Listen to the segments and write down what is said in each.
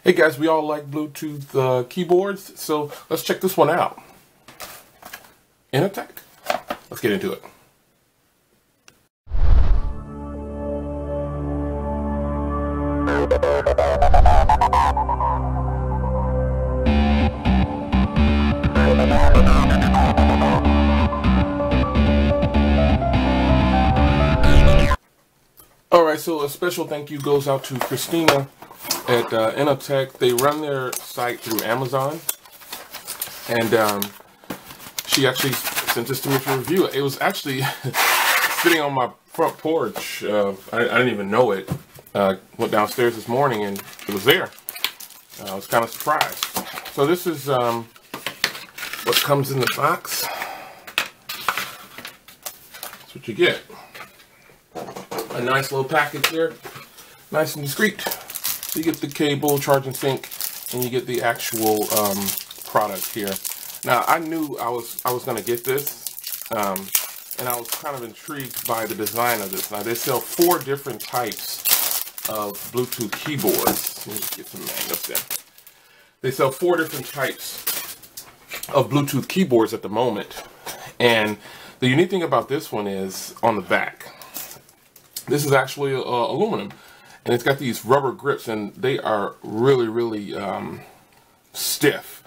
Hey guys, we all like Bluetooth keyboards, so let's check this one out. Inateck. Let's get into it. Alright, so a special thank you goes out to Christina at Inateck. They run their site through Amazon, and she actually sent this to me to review it. It was actually sitting on my front porch. I didn't even know it. Went downstairs this morning and it was there. I was kind of surprised. So this is what comes in the box. That's what you get. A nice little package here, nice and discreet. You get the cable, charge and sync, and you get the actual product here. Now I knew I was going to get this, and I was kind of intrigued by the design of this. Now they sell 4 different types of Bluetooth keyboards. Let me just get some manuals there. They sell 4 different types of Bluetooth keyboards at the moment, and the unique thing about this one is on the back. This is actually aluminum, and it's got these rubber grips, and they are really stiff.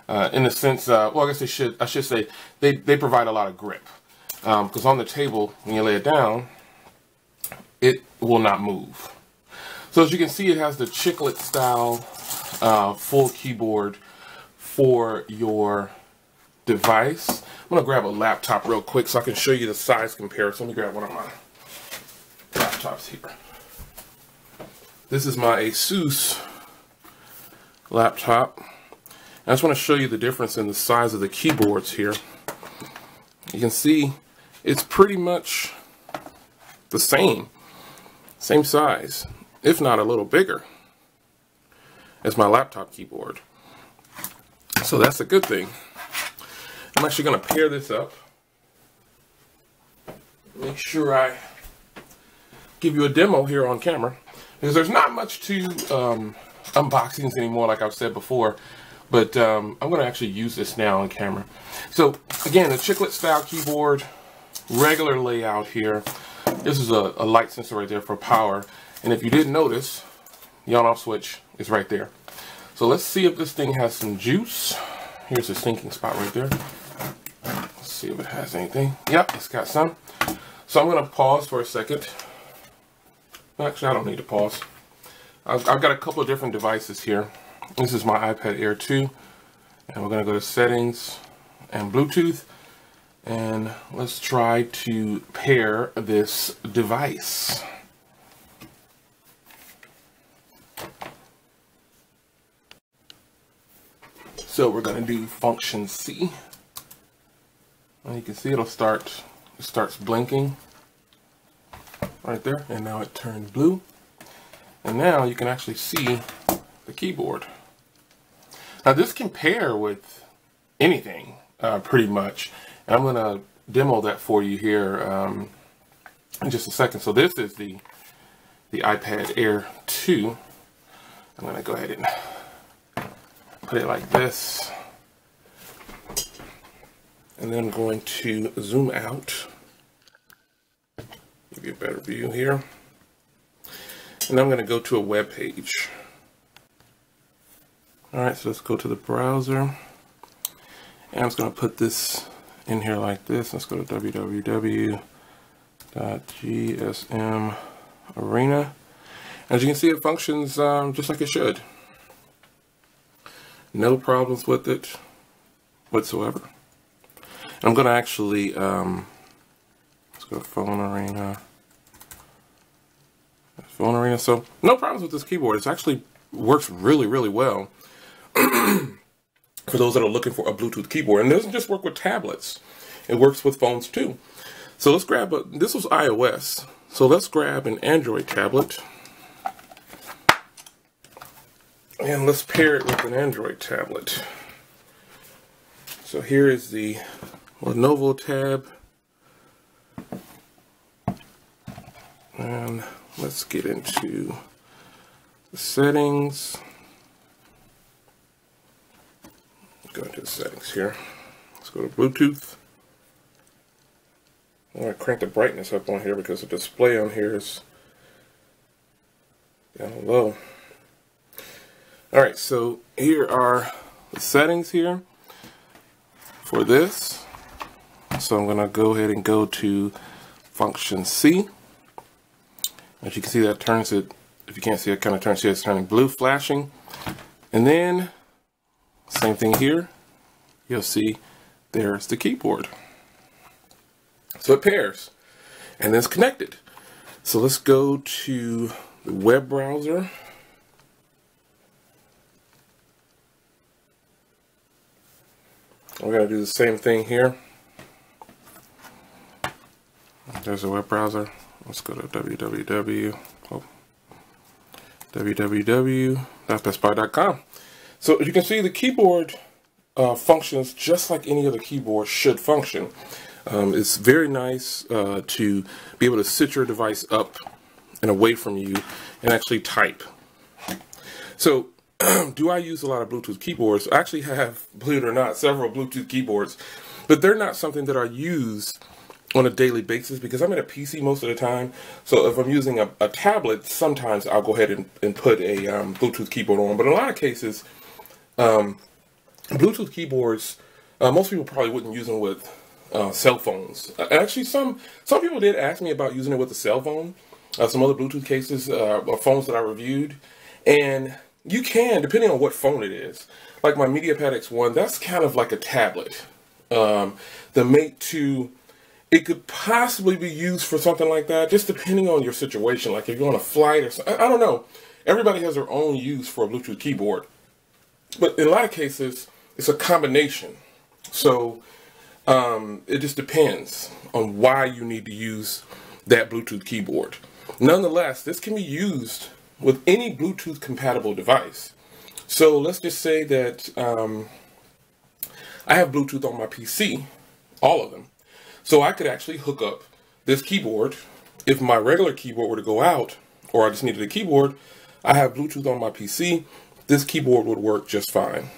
In the sense, well, I guess I should say they provide a lot of grip, because on the table when you lay it down, it will not move. So as you can see, it has the chiclet style full keyboard for your device. I'm gonna grab a laptop real quick so I can show you the size comparison. Let me grab one of my laptops here. This is my Asus laptop. I just want to show you the difference in the size of the keyboards here. You can see it's pretty much the same size, if not a little bigger, as my laptop keyboard. So that's a good thing. I'm actually going to pair this up. Make sure I give you a demo here on camera, because there's not much to unboxings anymore, like I've said before, but I'm going to actually use this now on camera. So again, the chiclet style keyboard, regular layout here. This is a light sensor right there for power, and if you didn't notice, the on-off switch is right there. So let's see if this thing has some juice. Here's the sinking spot right there. Let's see if it has anything. Yep, it's got some. So I'm going to pause for a second. Actually, I don't need to pause. I've got a couple of different devices here. This is my iPad Air 2, and we're going to go to settings and Bluetooth, and let's try to pair this device. So we're going to do function C. And you can see it starts blinking right there, and now it turned blue, and now you can actually see the keyboard. Now this can pair with anything pretty much, and I'm going to demo that for you here in just a second. So this is the iPad Air 2. I'm going to go ahead and put it like this, and then I'm going to zoom out, give you a better view here, and I'm going to go to a web page. Alright, so let's go to the browser, and I'm just going to put this in here like this. Let's go to www.gsmarena. As you can see, it functions just like it should. No problems with it whatsoever. I'm going to actually, let's go to Phone Arena. Phone Arena. So no problems with this keyboard. It actually works really well for those that are looking for a Bluetooth keyboard. And it doesn't just work with tablets. It works with phones too. So let's grab this was iOS. So let's grab an Android tablet. And let's pair it with an Android tablet. So here is the Lenovo tab. And let's get into the settings. settings here. Let's go to Bluetooth. I want to crank the brightness up on here because the display on here is down low. Alright, so here are the settings here for this. So I'm going to go ahead and go to function C. As you can see, that turns it, if you can't see it, kind of turns it, it's turning blue, flashing. And then, same thing here, you'll see there's the keyboard. So it pairs, and then it's connected. So let's go to the web browser. We're going to do the same thing here. There's a web browser. Let's go to www.bestbuy.com. So as you can see, the keyboard functions just like any other keyboard should function. It's very nice to be able to sit your device up and away from you and actually type. So do I use a lot of Bluetooth keyboards? I actually have, believe it or not, several Bluetooth keyboards, but they're not something that I use on a daily basis because I'm at a PC most of the time. So if I'm using a tablet, sometimes I'll go ahead and put a Bluetooth keyboard on. But in a lot of cases, Bluetooth keyboards, most people probably wouldn't use them with cell phones. Actually, some people did ask me about using it with a cell phone. Some other Bluetooth cases or phones that I reviewed. And you can, depending on what phone it is. Like my MediaPad X1, that's kind of like a tablet. The Mate 2, it could possibly be used for something like that, just depending on your situation. Like if you're on a flight or something, I don't know. Everybody has their own use for a Bluetooth keyboard. But in a lot of cases, it's a combination. So it just depends on why you need to use that Bluetooth keyboard. Nonetheless, this can be used with any Bluetooth compatible device. So let's just say that I have Bluetooth on my PC, all of them. So I could actually hook up this keyboard. If my regular keyboard were to go out, or I just needed a keyboard, I have Bluetooth on my PC. This keyboard would work just fine.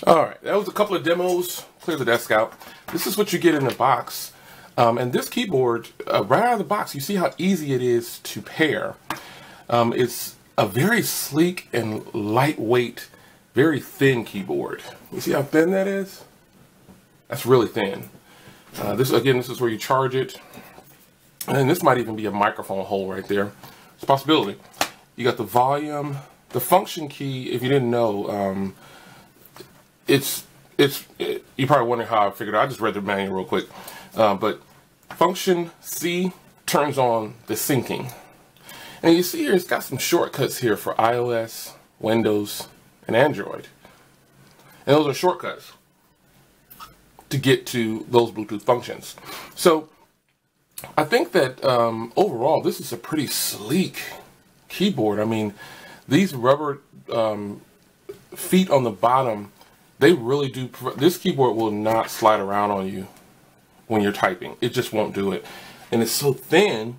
Alright, that was a couple of demos. Clear the desk out. This is what you get in the box. And this keyboard, right out of the box, you see how easy it is to pair. It's a very sleek and lightweight, very thin keyboard. You see how thin that is? That's really thin. This is where you charge it. And this might even be a microphone hole right there. It's a possibility. You got the volume, the function key. If you didn't know, you're probably wondering how I figured it out. I just read the manual real quick. But function C turns on the syncing. And you see here, it's got some shortcuts here for iOS, Windows, and Android. And those are shortcuts to get to those Bluetooth functions. So I think that overall, this is a pretty sleek keyboard. I mean, these rubber feet on the bottom, they really do. This keyboard will not slide around on you when you're typing. It just won't do it. And it's so thin,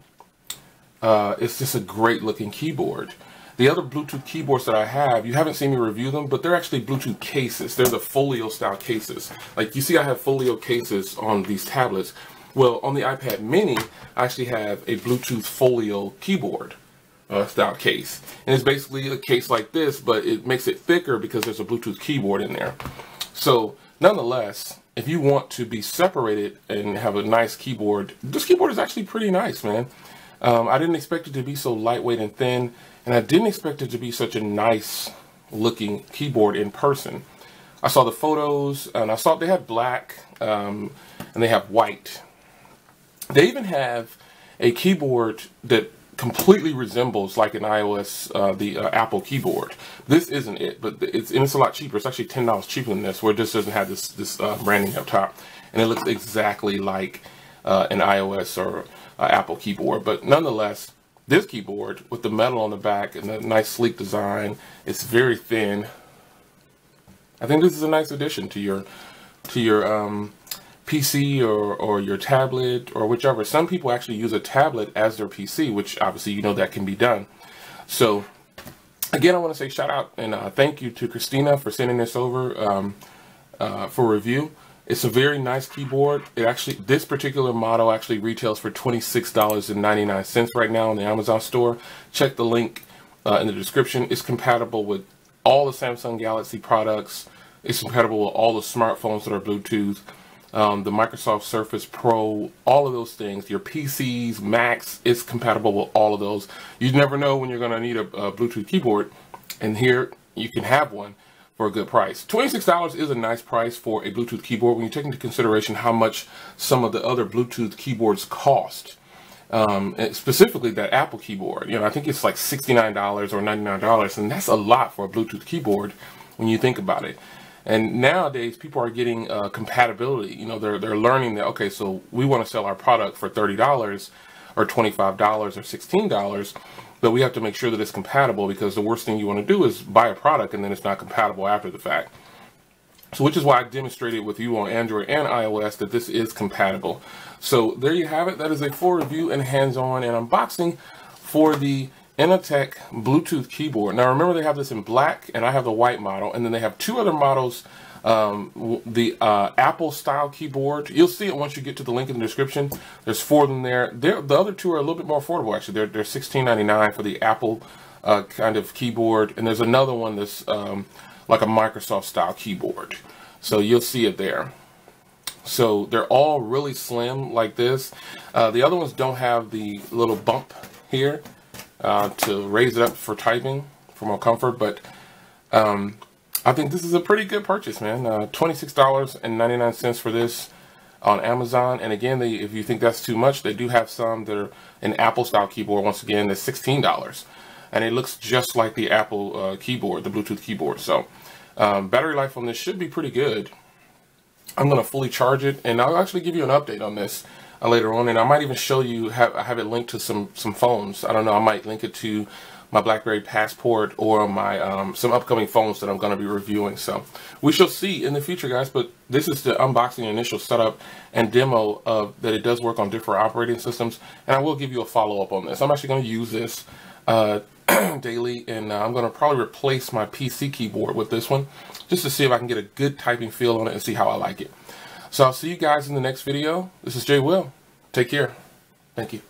it's just a great looking keyboard. The other Bluetooth keyboards that I have, you haven't seen me review them, but they're actually Bluetooth cases. They're the folio style cases. Like you see I have folio cases on these tablets. Well, on the iPad mini, I actually have a Bluetooth folio keyboard style case. And it's basically a case like this, but it makes it thicker because there's a Bluetooth keyboard in there. So nonetheless, if you want to be separated and have a nice keyboard, this keyboard is actually pretty nice, man. I didn't expect it to be so lightweight and thin, and I didn't expect it to be such a nice looking keyboard in person. I saw the photos, and I saw they have black, and they have white. They even have a keyboard that completely resembles like an iOS, the Apple keyboard. This isn't it, but it's a lot cheaper. It's actually $10 cheaper than this, where it just doesn't have this branding up top, and it looks exactly like an iOS or Apple keyboard. But nonetheless, this keyboard with the metal on the back and the nice sleek design, it's very thin. I think this is a nice addition to your PC or your tablet or whichever. Some people actually use a tablet as their PC, which obviously you know that can be done. So Again, I want to say shout out and thank you to Christina for sending this over for review. It's a very nice keyboard. This particular model actually retails for $26.99 right now on the Amazon store. Check the link in the description. It's compatible with all the Samsung Galaxy products. It's compatible with all the smartphones that are Bluetooth, the Microsoft Surface Pro, all of those things. Your PCs, Macs, it's compatible with all of those. You never know when you're going to need a Bluetooth keyboard, and here you can have one for a good price. $26 is a nice price for a Bluetooth keyboard when you take into consideration how much some of the other Bluetooth keyboards cost. Specifically that Apple keyboard, I think it's like $69 or $99, and that's a lot for a Bluetooth keyboard when you think about it. And nowadays people are getting compatibility. They're learning that, okay, so we want to sell our product for $30 or $25 or $16, but we have to make sure that it's compatible, because the worst thing you want to do is buy a product and then it's not compatible after the fact. So which is why I demonstrated with you on Android and iOS that this is compatible. So there you have it. That is a full review and hands-on and unboxing for the inateck Bluetooth keyboard. Now remember, they have this in black and I have the white model, and then they have two other models, the Apple style keyboard. You'll see it once you get to the link in the description. There's 4 of them there. The other 2 are a little bit more affordable actually. They're $16.99 for the Apple kind of keyboard, and there's another one that's like a Microsoft style keyboard. So you'll see it there. So they're all really slim like this. The other ones don't have the little bump here to raise it up for typing for more comfort, but I think this is a pretty good purchase, man. $26.99 for this on Amazon. And again, if you think that's too much, they do have some that are an Apple style keyboard. Once again, that's $16. And it looks just like the Apple keyboard, the Bluetooth keyboard. So battery life on this should be pretty good. I'm going to fully charge it, and I'll actually give you an update on this later on. And I might even show you, I have it linked to some phones. I don't know, I might link it to my BlackBerry Passport or my some upcoming phones that I'm going to be reviewing. So we shall see in the future, guys. But this is the unboxing, initial setup and demo of that it does work on different operating systems, and I will give you a follow-up on this. I'm actually going to use this daily, and I'm going to probably replace my PC keyboard with this one just to see if I can get a good typing feel on it and see how I like it. So I'll see you guys in the next video. This is Jay Will. Take care. Thank you.